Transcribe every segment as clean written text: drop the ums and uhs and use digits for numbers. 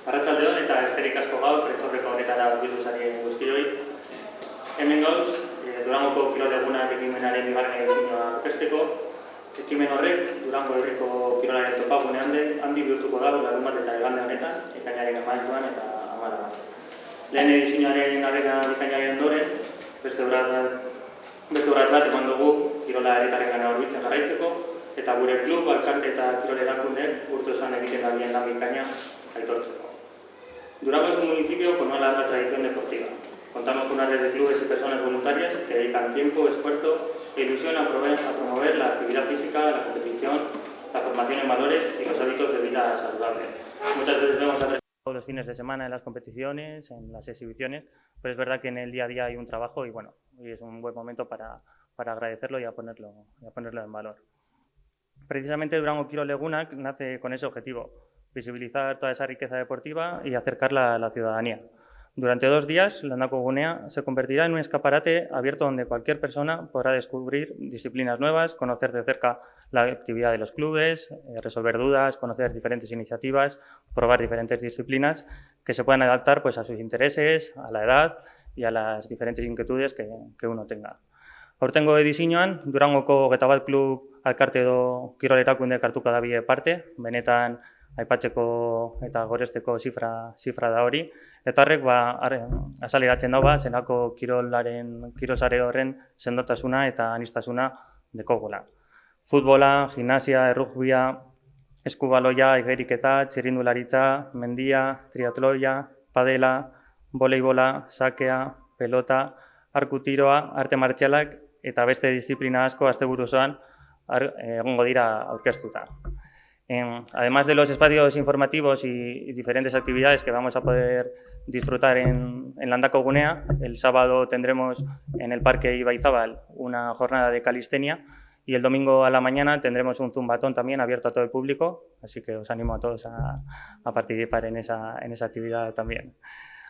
Arratsaldeon eta eskerrik asko gaur prentsaurreko honetara bildu zarien guztioi. Hemen gauz, Durangoko kirol egunak ekimenaren bigarren edizioa aurkezteko. Ekimen horrek Durango herriko kirolaren topagune handi bihurtuko da larunbat eta igande honetan, ekainaren 11 eta 10. Lehen edizioaren harrera ekainaren ondoren, beste urrats bat eman dugu kirola herritarrengana hurbiltzen jarraitzeko, eta gure klub, alkate eta kirol erakundeek urteosan egiten dabien lan bikaina aitortzeko. Durango es un municipio con una larga tradición deportiva. Contamos con una red de clubes y personas voluntarias que dedican tiempo, esfuerzo e ilusión a promover la actividad física, la competición, la formación en valores y los hábitos de vida saludable. Muchas veces vemos los fines de semana en las competiciones, en las exhibiciones, pero es verdad que en el día a día hay un trabajo y bueno, y es un buen momento para agradecerlo y a ponerlo en valor. Precisamente Durango Kirol Egunak nace con ese objetivo: visibilizar toda esa riqueza deportiva y acercarla a la ciudadanía. Durante 2 días, Landako Gunea se convertirá en un escaparate abierto donde cualquier persona podrá descubrir disciplinas nuevas, conocer de cerca la actividad de los clubes, resolver dudas, conocer diferentes iniciativas, probar diferentes disciplinas que se puedan adaptar pues, a sus intereses, a la edad y a las diferentes inquietudes que uno tenga. Aurtengo edizioan, Durangoko 21 klub alkarte edo kirol erakundeek hartuko dabie parte, benetan aipatzeko eta goresteko zifra da hori, eta horrek azaleratzen dago zelako kirolsare horren sendotasuna eta aniztasuna dekogula. Futbola, gimnasia, errugbia, eskubaloia, igeriketa, txirrindularitza, mendia, triatloia, padela, voleibola, sakea, pelota, arkutiroa, arte martzialak eta beste disiplina asko asteburu osoan egongo dira aurkeztuta. Además de los espacios informativos y diferentes actividades que vamos a poder disfrutar en Landako Gunea, el sábado tendremos en el Parque Ibaizábal una jornada de calistenia y el domingo a la mañana tendremos un zumbatón también abierto a todo el público, así que os animo a todos a participar en esa actividad también.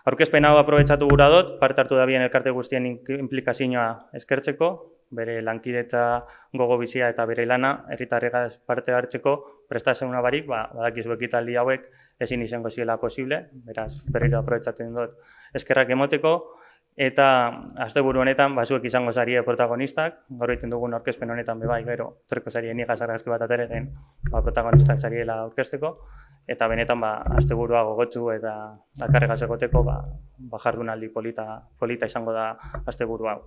Aurkezpen hau aprobetxatu gura dut, parte hartu dabien elkarte guztien implikazioa eskertzeko, bere lankidetza gogo bizia eta bere lana herritarregaz parte hartzeko prestasuna barik, badakizu ekitaldi hauek ezin izango ziela posible, beraz berriro aprobetxatzen dut eskerrak emoteko, eta asteburu honetan zuek izango zarie protagonistak, gaur egiten dugun aurkezpen honetan bebai, gero treko zarien igaz argazki bat ateregen protagonistak zariela aurkezteko, eta benetan asteburua gogotsu eta akarregaz egoteko jardunaldi polita izango da asteburu hau.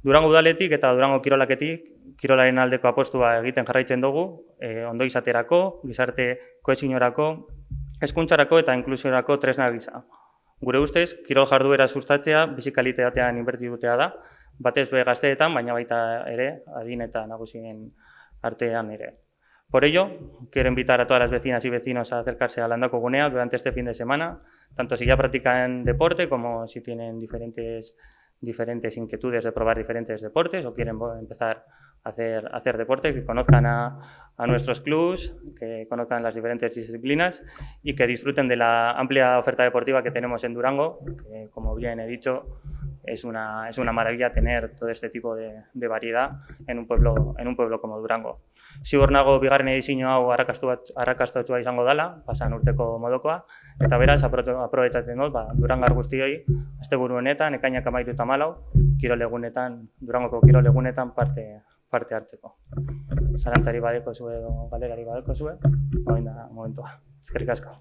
Durango udaletik eta Durango kirolaketik kirolaren aldeko apostua egiten jarraitzen dugu, ondo izaterako, gizarte kohesiorako, hezkuntzarako eta inklusiorako tresna gisa. Gure ustez, kirol jarduera sustatzea bizikalitatean inbertitutea da, batez be gazteetan, baina baita ere, adin eta nagusien artean ere. Por ello, quiero invitar a todas las vecinas y vecinos a acercarse a Landako Gunea durante este fin de semana, tanto si ya practican deporte como si tienen diferentes inquietudes de probar diferentes deportes o quieren empezar a hacer deporte, que conozcan a nuestros clubs, que conozcan las diferentes disciplinas y que disfruten de la amplia oferta deportiva que tenemos en Durango, que como bien he dicho, es una maravilla tener todo este tipo de variedad en un pueblo como Durango. Ziur nago bigarren edizio hau arrakastatsua izango dela, pasan urteko modukoa, eta beraz aprobetxatzen dut Durangar guztioi asteburu honetan, ekainak 13 eta 14, Durangoko kirol egunetan parte hartzeko. Zalantzari badeko zue edo galderari badeko zue, hau da momentua. Eskerrik asko.